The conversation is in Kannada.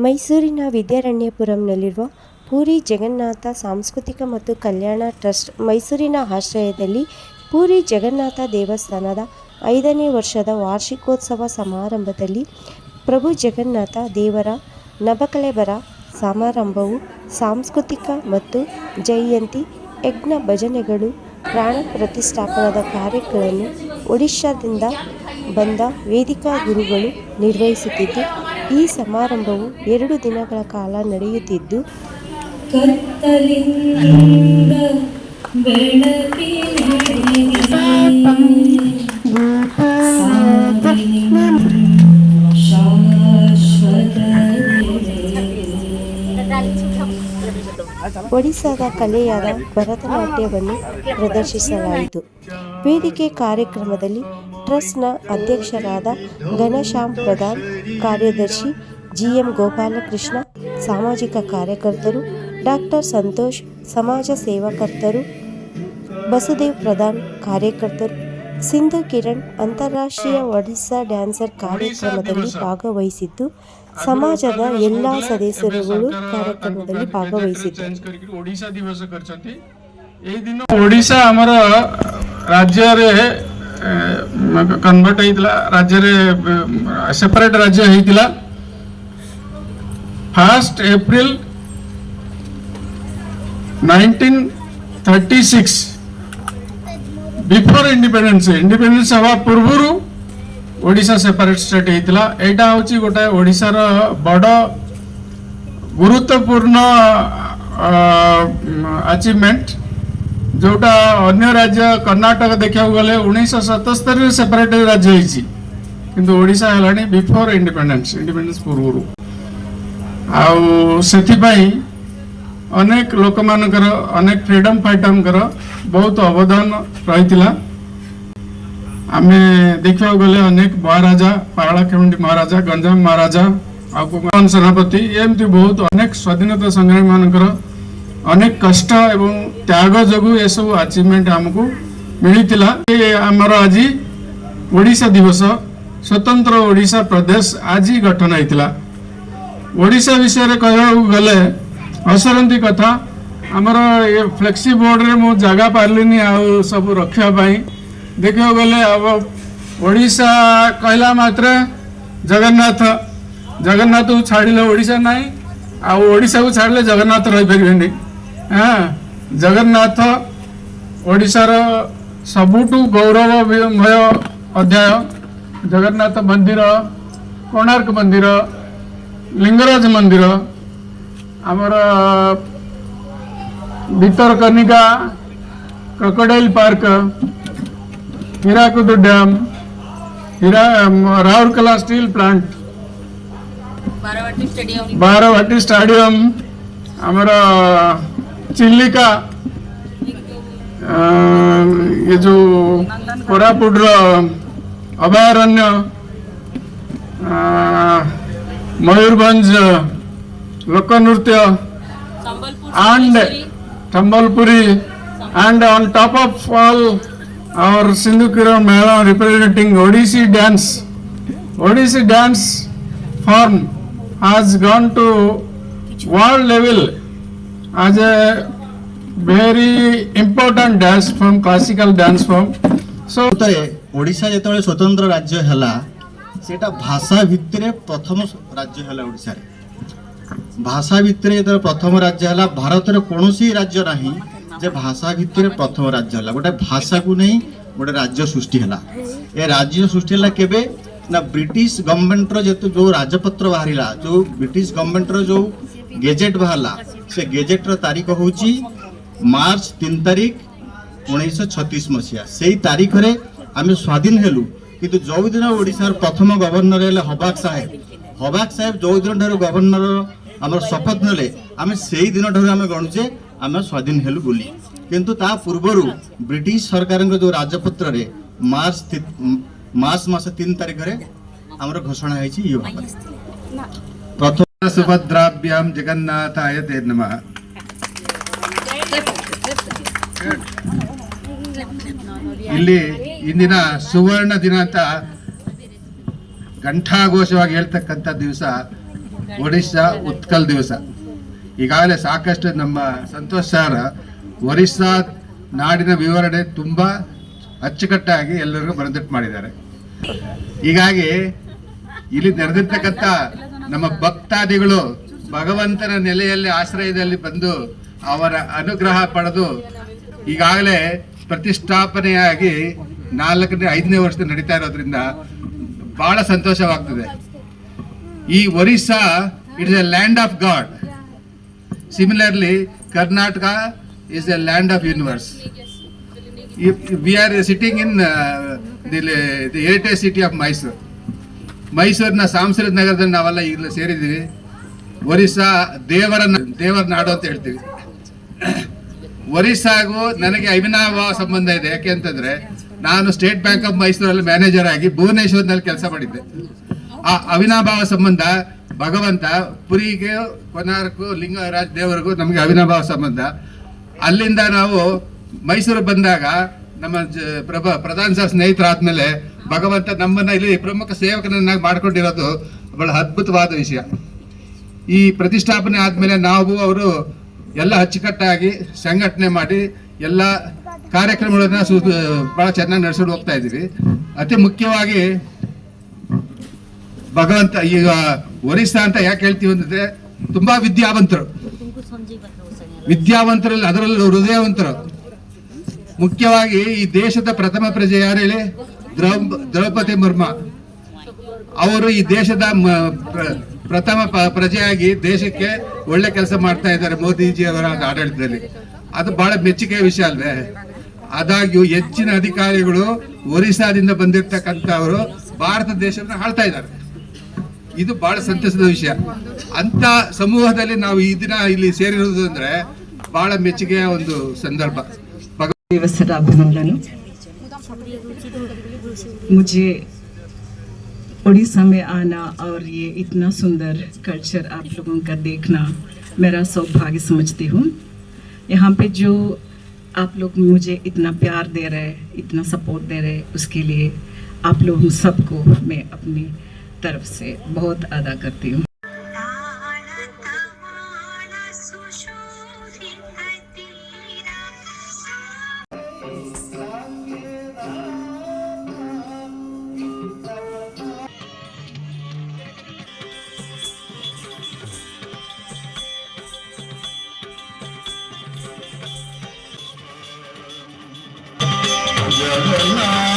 ಮೈಸೂರಿನ ವಿದ್ಯಾರಣ್ಯಪುರಂನಲ್ಲಿರುವ ಪೂರಿ ಜಗನ್ನಾಥ ಸಾಂಸ್ಕೃತಿಕ ಮತ್ತು ಕಲ್ಯಾಣ ಟ್ರಸ್ಟ್ ಮೈಸೂರಿನ ಆಶ್ರಯದಲ್ಲಿ ಪೂರಿ ಜಗನ್ನಾಥ ದೇವಸ್ಥಾನದ 5ನೇ ವರ್ಷದ ವಾರ್ಷಿಕೋತ್ಸವ ಸಮಾರಂಭದಲ್ಲಿ ಪ್ರಭು ಜಗನ್ನಾಥ ದೇವರ ನಬಕಳೇಬರ ಸಮಾರಂಭವು ಸಾಂಸ್ಕೃತಿಕ ಮತ್ತು ಜಯಂತಿ ಯಜ್ಞ ಭಜನೆಗಳು ಪ್ರಾಣ ಪ್ರತಿಷ್ಠಾಪನದ ಕಾರ್ಯಗಳನ್ನು ಒಡಿಶಾದಿಂದ ಬಂದ ವೇದಿಕಾ ಗುರುಗಳು ನಿರ್ವಹಿಸುತ್ತಿದ್ದು, ಈ ಸಮಾರಂಭವು 2 ದಿನಗಳ ಕಾಲ ನಡೆಯುತ್ತಿದ್ದು, ಒಡಿಸ್ಸಾದ ಕಲೆಯಾದ ಭರತನಾಟ್ಯವನ್ನು ಪ್ರದರ್ಶಿಸಲಾಯಿತು. ವೇದಿಕೆ ಕಾರ್ಯಕ್ರಮದಲ್ಲಿ ಟ್ರಸ್ಟ್ನ ಅಧ್ಯಕ್ಷರಾದ ಘನಶ್ಯಾಮ್ ಪ್ರಧಾನ್, ಕಾರ್ಯದರ್ಶಿ GM ಗೋಪಾಲಕೃಷ್ಣ, ಸಾಮಾಜಿಕ ಕಾರ್ಯಕರ್ತರು ಡಾಕ್ಟರ್ ಸಂತೋಷ್, ಸಮಾಜ ಸೇವಕರ್ತರು ಬಸುದೇವ್ ಪ್ರಧಾನ್, ಕಾರ್ಯಕರ್ತರು ಸಿಂಧು ಕಿರಣ್ ಅಂತಾರಾಷ್ಟ್ರೀಯ ಒಡಿಸ್ಸಾ ಡ್ಯಾನ್ಸರ್ ಕಾರ್ಯಕ್ರಮದಲ್ಲಿ ಭಾಗವಹಿಸಿದ್ದು, ಸಮಾಜದ ಎಲ್ಲ ಸದಸ್ಯರುಗಳು ಕಾರ್ಯಕ್ರಮದಲ್ಲಿ ಭಾಗವಹಿಸಿದ್ದರು. ओडिशा आमर राज्य कन्वर्ट होता राज्य सेपरेट राज्य होता 1 एप्रिल 1936 बिफोर इंडिपेंडेंस हवा पूर्व ओडिशा सेपरेट स्टेट होता. एटा हूँ गोटे ओडिशार बड़ गुरुत्वपूर्ण अचीवमेंट, जोटा अन्य राज्य कर्नाटक देखा गले 1977 सेपरेट राज्य होती, किंतु ओडिशा है बिफोर इंडिपेंडेंस पूर्व. आथिपाई अनेक लोक मानकर अनेक फ्रीडम फाइटर बहुत अवदान रही. आम देखा गले अनेक महाराजा, पारलाखेमुंडी महाराजा, गंजाम महाराजा, सेनापति एमती बहुत अनेक स्वाधीनता संग्रामी मानकर अनेक कष्ट एवं त्याग जोगु ये सब अचीवमेंट आमको मिलता. आमर आज ओडिशा दिवस स्वतंत्र ओडिशा प्रदेश आज गठन होता. ओडिशा विषय कह गले हसरती कथा आमर ये फ्लेक्सी बोर्ड रे मु जगह पार्लिनी आ सब रखापी. देखा गले अब ओडिशा कहला मात्र जगन्नाथ जगन्नाथ को छाड़िले ओडिशा नहीं, ओडिशा को छाड़िले जगन्नाथ रही पारे. हाँ, जगन्नाथ ओडिशार सबुठु गौरवमय अध्याय. जगन्नाथ मंदिर, कोणार्क मंदिर, लिंगराज मंदिर, आमर Bhitarkanika, crocodile park, Hirakud dam, Rourkela steel plant, Barabati stadium, आमर चिल्लिका, ये जो कोरापुट अभयारण्य, मयूरभंज लोकनृत्य and Sambalpuri, and on top of all our Sindhu Kiran Mela representing Odissi dance form has gone to world level as a very important dance form, classical dance form. So Odisha जो स्वतंत्र राज्य है सेटा भाषा भित्तिरे प्रथम राज्य है. ओडिशा भाषा भित्तिरे जो प्रथम राज्य है. भारत कौन राज्य नहीं जे भाषा भित्तिरे प्रथम राज्य है. गोटे भाषा को नहीं गोटे राज्य सृष्टि है. ये राज्य सृष्टि है केबे ना ब्रिटिश गवर्नमेंट जो राजपत्र बाहरिला, जो ब्रिटिश गवर्नमेंट जो गेजेट बाहरला, से गेजेट तारीख हूँ मार्च 3 तारीख 1936 मसीहा. से तारीख रे आम स्वाधीन हेलु. किंतु जो दिन ओडिशार प्रथम गवर्नर हबाक साहेब जो दिन ठार गवर्नर आम शपथ नेले आम से दिन ठार आम गणुचे आम स्वाधीन हेलु बोली. किंतु ता पूर्वर ब्रिटिश सरकार जो राजपत्र रे मार्च मास 3 तारीख रे आमर घोषणा है प्रथम सुभद्राभ्यां जगन्नाथाय ते नमः. ಇಲ್ಲಿ ಇಂದಿನ ಸುವರ್ಣ ದಿನ ಅಂತ ಘಂಟಾಘೋಷವಾಗಿ ಹೇಳ್ತಕ್ಕಂಥ ದಿವಸ ಒಡಿಶಾ ಉತ್ಕಲ್ ದಿವಸ. ಈಗಾಗಲೇ ಸಾಕಷ್ಟು ನಮ್ಮ ಸಂತೋಷ್ ಸರ್ ಒರಿಸ್ಸಾ ನಾಡಿನ ವಿವರಣೆ ತುಂಬ ಅಚ್ಚುಕಟ್ಟಾಗಿ ಎಲ್ಲರಿಗೂ ಬರೆದಿಟ್ಟು ಮಾಡಿದ್ದಾರೆ. ಹೀಗಾಗಿ ಇಲ್ಲಿ ನೆರೆದಿರ್ತಕ್ಕಂಥ ನಮ್ಮ ಭಕ್ತಾದಿಗಳು ಭಗವಂತನ ನೆಲೆಯಲ್ಲಿ ಆಶ್ರಯದಲ್ಲಿ ಬಂದು ಅವರ ಅನುಗ್ರಹ ಪಡೆದು ಈಗಾಗಲೇ ಪ್ರತಿಷ್ಠಾಪನೆಯಾಗಿ 4ನೇ 5ನೇ ವರ್ಷದ ನಡೀತಾ ಇರೋದ್ರಿಂದ ಬಹಳ ಸಂತೋಷವಾಗ್ತದೆ. ಈ Orissa it is A land of god. Similarly Karnataka is a land of universe. We are sitting in the heritage city of Mysore. ಮೈಸೂರಿನ ಸಾಂಸ್ಕೃತಿಕ ನಗರದಲ್ಲಿ ನಾವೆಲ್ಲ ಈಗ ಸೇರಿದ್ದೀವಿ. ಒರಿಸ್ಸಾ ದೇವರ ನಾಡು ಅಂತ ಹೇಳ್ತೀವಿ. ಒರಿಸ್ಸಾಗೂ ನನಗೆ ಅವಿನಾಭಾವ ಸಂಬಂಧ ಇದೆ. ಯಾಕೆ ಅಂತಂದ್ರೆ ನಾನು ಸ್ಟೇಟ್ ಬ್ಯಾಂಕ್ ಆಫ್ ಮೈಸೂರಲ್ಲಿ ಮ್ಯಾನೇಜರ್ ಆಗಿ ಭುವನೇಶ್ವರ್ನಲ್ಲಿ ಕೆಲಸ ಮಾಡಿದ್ದೆ. ಆ ಅವಿನಾಭಾವ ಸಂಬಂಧ ಭಗವಂತ ಪುರಿಗೆ ಕೊನಾರ್ಕು ಲಿಂಗರಾಜ್ ದೇವರಿಗೂ ನಮಗೆ ಅವಿನಾಭಾವ ಸಂಬಂಧ. ಅಲ್ಲಿಂದ ನಾವು ಮೈಸೂರು ಬಂದಾಗ ನಮ್ಮ ಪ್ರಧಾನ ಸರ್ ಸ್ನೇಹಿತರಾದ್ಮೇಲೆ ಭಗವಂತ ನಮ್ಮನ್ನ ಇಲ್ಲಿ ಪ್ರಮುಖ ಸೇವಕನನ್ನಾಗಿ ಮಾಡ್ಕೊಂಡಿರೋದು ಬಹಳ ಅದ್ಭುತವಾದ ವಿಷಯ. ಈ ಪ್ರತಿಷ್ಠಾಪನೆ ಆದ್ಮೇಲೆ ನಾವು ಅವರು ಎಲ್ಲ ಅಚ್ಚುಕಟ್ಟಾಗಿ ಸಂಘಟನೆ ಮಾಡಿ ಎಲ್ಲ ಕಾರ್ಯಕ್ರಮಗಳನ್ನ ಬಹಳ ಚೆನ್ನಾಗಿ ನಡೆಸ್ಕೊಂಡು ಹೋಗ್ತಾ ಇದ್ದೀವಿ. ಅತಿ ಮುಖ್ಯವಾಗಿ ಭಗವಂತ ಈಗ ಒರಿಸ್ಸಾ ಅಂತ ಯಾಕೆ ಹೇಳ್ತೀವಿ ಅಂದ್ರೆ ತುಂಬಾ ವಿದ್ಯಾವಂತರಲ್ಲಿ ಅದರಲ್ಲೂ ಹೃದಯವಂತರು. ಮುಖ್ಯವಾಗಿ ಈ ದೇಶದ ಪ್ರಥಮ ಪ್ರಜೆ ಯಾರು ಹೇಳಿ? ದ್ರೌಪದಿ ಮುರ್ಮು. ಅವರು ಈ ದೇಶದ ಪ್ರಥಮ ಪ್ರಜೆಯಾಗಿ ದೇಶಕ್ಕೆ ಒಳ್ಳೆ ಕೆಲಸ ಮಾಡ್ತಾ ಇದ್ದಾರೆ ಮೋದಿಜಿ ಅವರ ಆಡಳಿತದಲ್ಲಿ. ಅದು ಬಹಳ ಮೆಚ್ಚುಗೆಯ ವಿಷಯ ಅಲ್ವೇ? ಆದಾಗ್ಯೂ ಹೆಚ್ಚಿನ ಅಧಿಕಾರಿಗಳು ಒರಿಸ್ಸಾದಿಂದ ಬಂದಿರತಕ್ಕಂಥವರು ಭಾರತ ದೇಶವನ್ನು ಆಳ್ತಾ ಇದ್ದಾರೆ. ಇದು ಬಹಳ ಸಂತಸದ ವಿಷಯ. ಅಂತ ಸಮೂಹದಲ್ಲಿ ನಾವು ಈ ದಿನ ಇಲ್ಲಿ ಸೇರಿರುವುದು ಅಂದ್ರೆ ಬಹಳ ಮೆಚ್ಚುಗೆಯ ಒಂದು ಸಂದರ್ಭ. अभिनंदन। मुझे उड़ीसा में आना और ये इतना सुंदर कल्चर आप लोगों का देखना मेरा सौभाग्य समझती हूँ। यहाँ पे जो आप लोग मुझे इतना प्यार दे रहे, इतना सपोर्ट दे रहे, उसके लिए आप लोग सबको मैं अपनी तरफ से बहुत अदा करती हूँ। जगन्नाथ